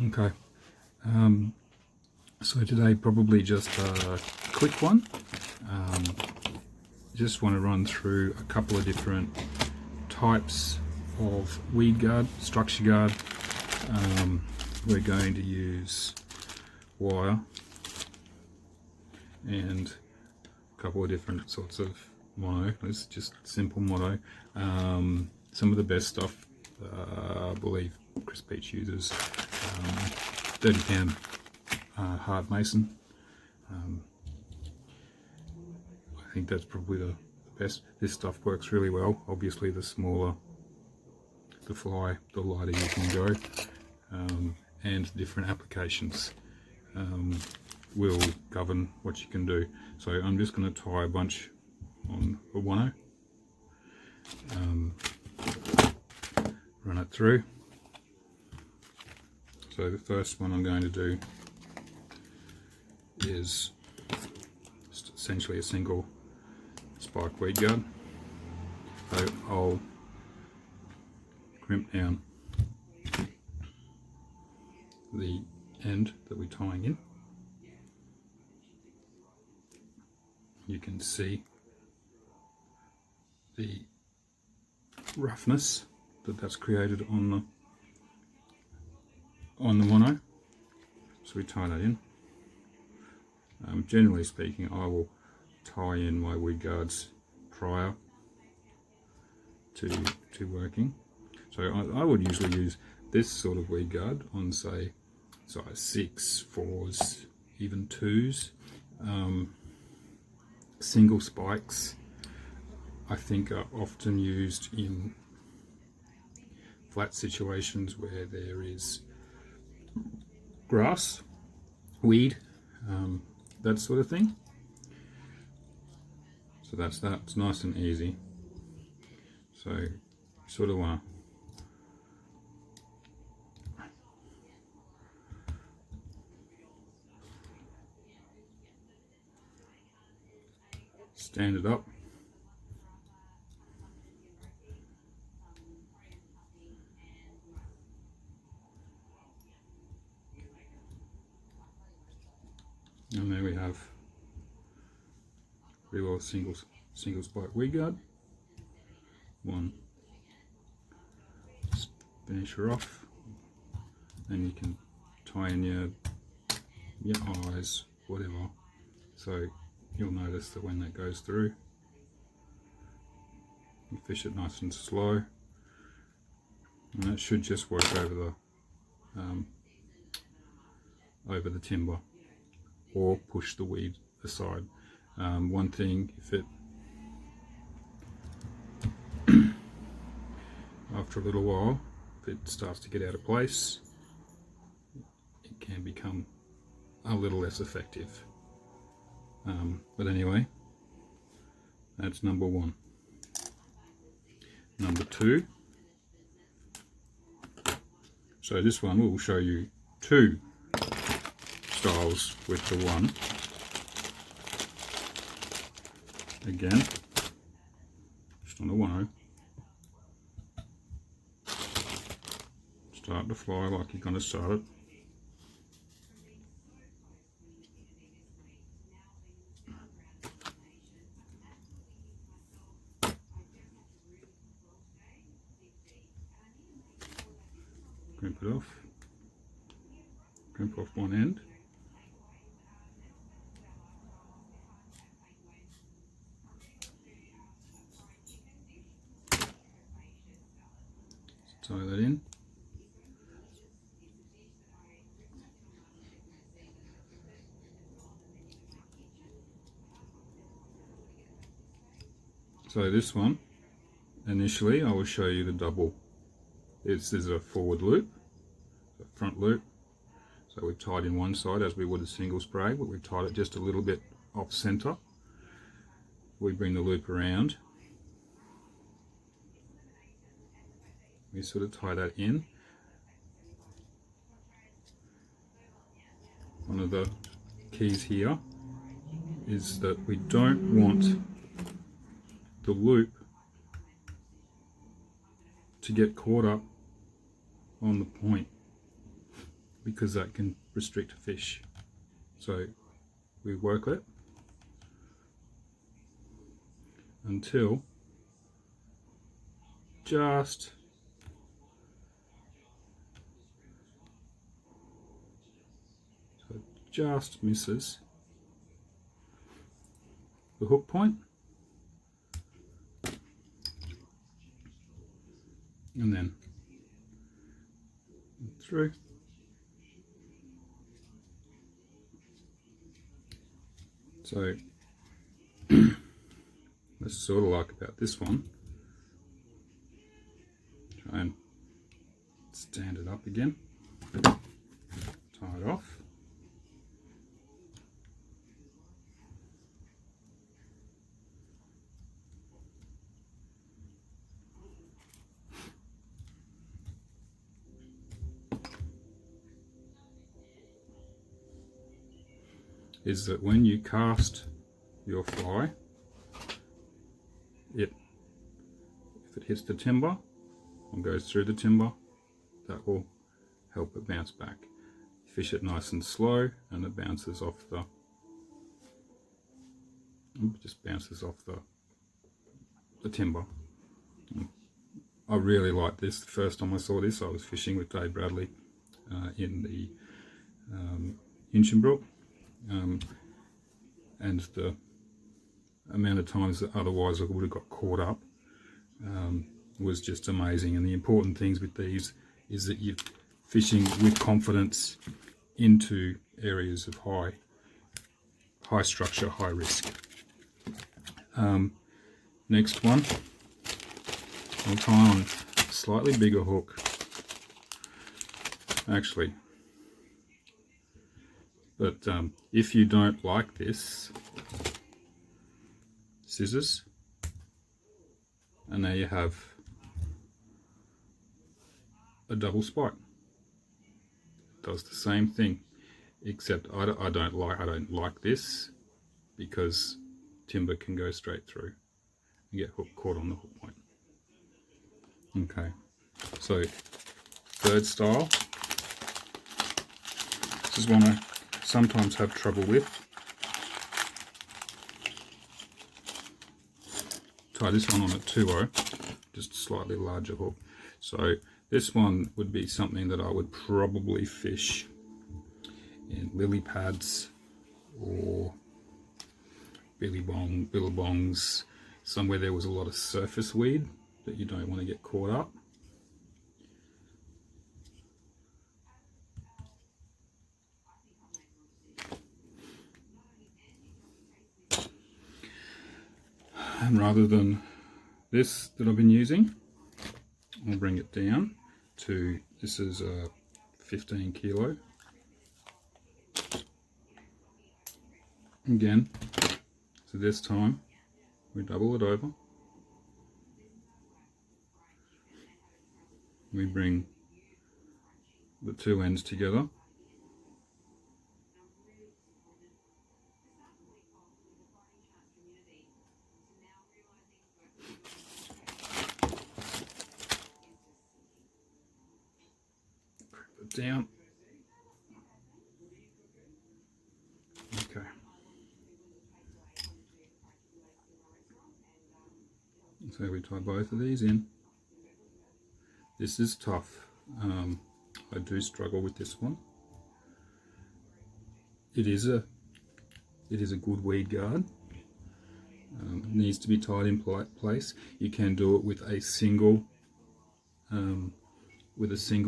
Okay, so today probably just a quick one. Just want to run through a couple of different types of weed guard, structure guard. We're going to use wire and a couple of different sorts of mono. It's just simple mono. Some of the best stuff, I believe Chris Beach uses 30 pound hard mason. I think that's probably the best. This stuff works really well. Obviously the smaller the fly, the lighter you can go, and different applications will govern what you can do. So I'm just going to tie a bunch on a 1/0, run it through. So the first one I'm going to do is just essentially a single spike weed guard. So I'll crimp down the end that we're tying in. You can see the roughness that's created on the mono. So we tie that in. Generally speaking, I will tie in my weed guards prior to working. So I would usually use this sort of weed guard on, say, size 6, 4s, even 2s. Single spikes I think are often used in flat situations where there is grass, weed, that sort of thing. So that's that. It's nice and easy. So you sort of want to stand it up. And there we have pretty well single spike weed guard. One. Just finish her off. Then you can tie in your eyes, whatever. So you'll notice that when that goes through, you fish it nice and slow, and that should just work over the timber or push the weed aside. One thing, if it after a little while, if it starts to get out of place, it can become a little less effective. But anyway, that's number 1. Number 2. So this one will show you 2 styles with the 1. Again, just on the 1/0. Start the fly like you're going to start it. Crimp it off. Crimp off one end. Tie that in. So this one, initially I will show you the double. This is a forward loop, a front loop. So we've tied in one side as we would a single spray, but we've tied it just a little bit off center. We bring the loop around. We sort of tie that in. One of the keys here is that we don't want the loop to get caught up on the point, because that can restrict a fish. So we work it until just misses the hook point, and then through. So that's sort of like about this one. Try and stand it up again, tie it off. Is that when you cast your fly, if it hits the timber and goes through the timber, that will help it bounce back. You fish it nice and slow and it bounces off the, just bounces off the timber. I really like this. The first time I saw this, I was fishing with Dave Bradley in the Hinchinbrook. And the amount of times that otherwise I would have got caught up was just amazing. And the important things with these is that you're fishing with confidence into areas of high structure, high risk. Next one, I'll tie on a slightly bigger hook, actually. But if you don't like this, scissors, and there you have a double spike. Does the same thing, except I don't like this because timber can go straight through and get caught on the hook point. Okay, so third style. This is one I sometimes have trouble with. Tie this one on at 2/0, just a slightly larger hook. So this one would be something that I would probably fish in lily pads or billabongs, somewhere there was a lot of surface weed that you don't want to get caught up. And rather than this that I've been using, I'll bring it down to, this is 15 kilo. Again, so this time we double it over. We bring the two ends together. Put it down. Okay. So we tie both of these in. This is tough. I do struggle with this one. It is a good weed guard. It needs to be tied in place. You can do it with a single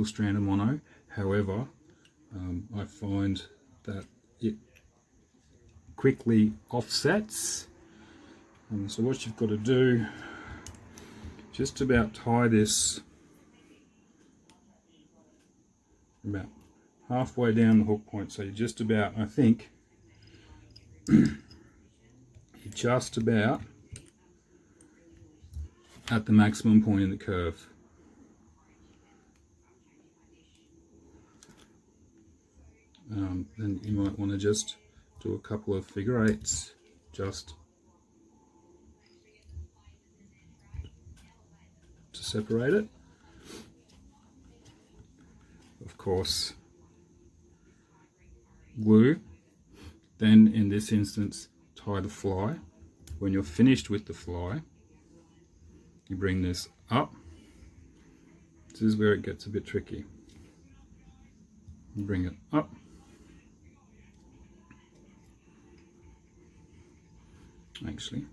strand of mono. However, I find that it quickly offsets. So what you've got to do, just about tie this about halfway down the hook point. So you're just about, I think, you're just about at the maximum point in the curve. Then you might want to just do a couple of figure eights just to separate it. Of course, glue. Then in this instance, tie the fly. When you're finished with the fly, you bring this up. This is where it gets a bit tricky. You bring it up. Actually,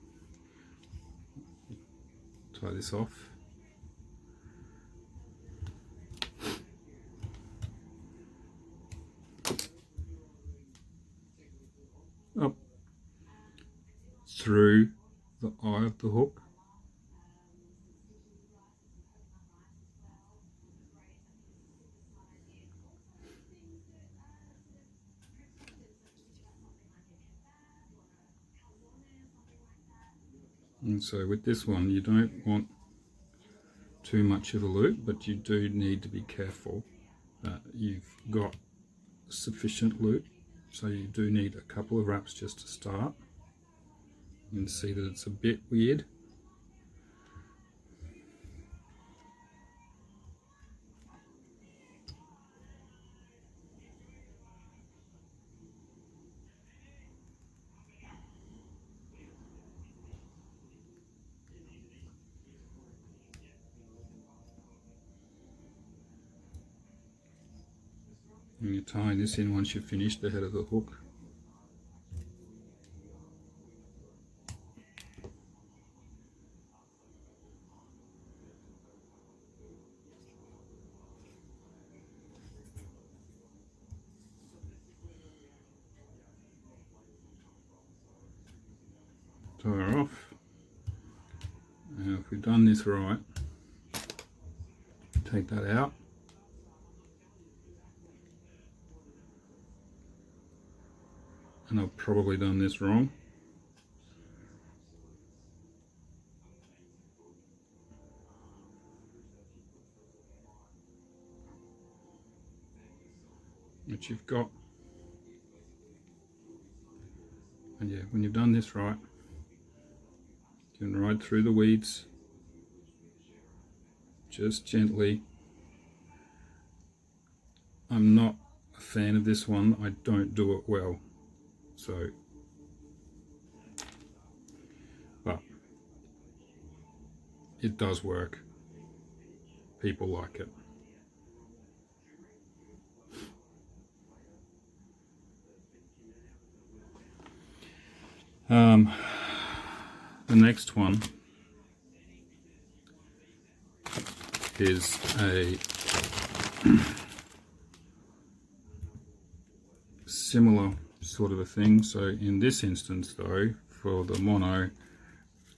tie this off. Up through the eye of the hook. And so with this one, you don't want too much of a loop, but you do need to be careful that you've got sufficient loop. So you do need a couple of wraps just to start. You can see that it's a bit weird. And you tie this in once you've finished the head of the hook. Tie her off. Now if we've done this right, take that out. And I've probably done this wrong. Which you've got. And yeah, when you've done this right, you can ride through the weeds, just gently. I'm not a fan of this one, I don't do it well. So, but it does work. People like it. The next one is a similar sort of a thing. So in this instance though, for the mono,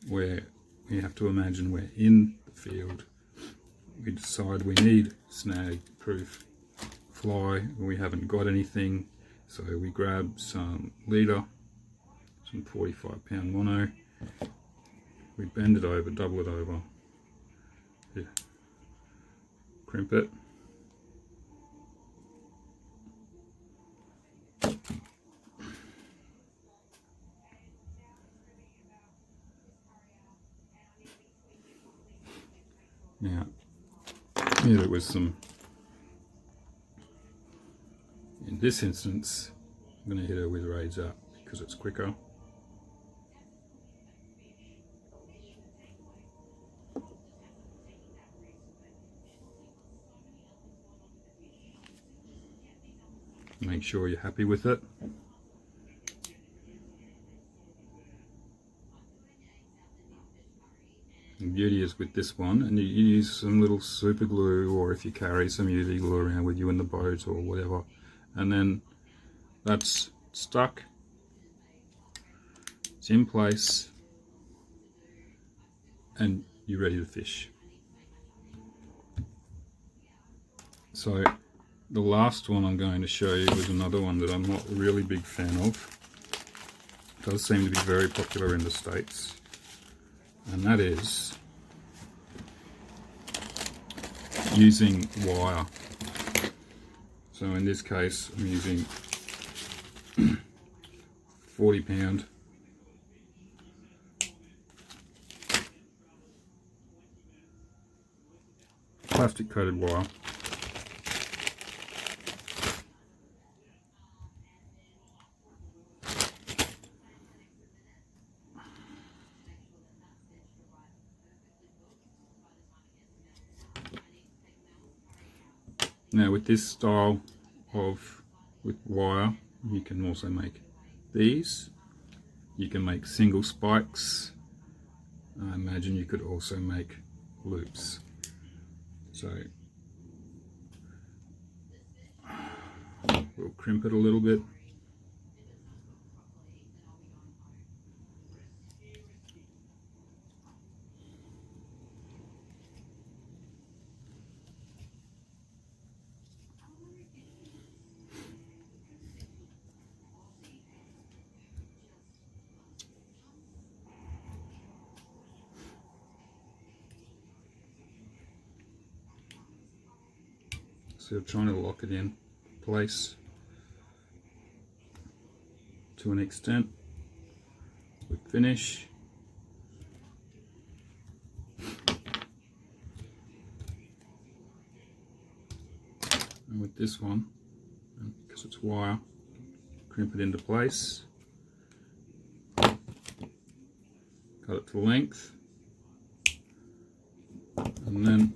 where we have to imagine we're in the field, we decide we need snag proof fly, we haven't got anything, so we grab some leader, some 45-pound mono, we bend it over, double it over, yeah. Crimp it, now hit it with some, in this instance I'm going to hit it with raise up because it's quicker. Make sure you're happy with it. The beauty is with this one, and you use some little super glue, or if you carry some UV glue around with you in the boat or whatever, and then that's stuck, it's in place, and you're ready to fish. So the last one I'm going to show you is another one that I'm not a really big fan of. It does seem to be very popular in the States, and that is using wire. So in this case I'm using 40-pound plastic coated wire. Now with this style with wire, you can also make these. You can make single spikes. I imagine you could also make loops. So we'll crimp it a little bit. So I'm trying to lock it in place to an extent. We finish. And with this one, because it's wire, crimp it into place. Cut it to length. And then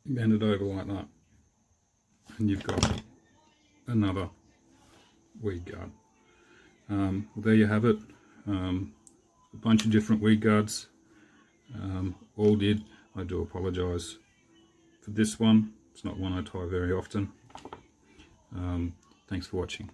bend it over like that, and you've got another weed guard. Well, there you have it. A bunch of different weed guards, all did. I do apologise for this one. It's not one I tie very often. Thanks for watching.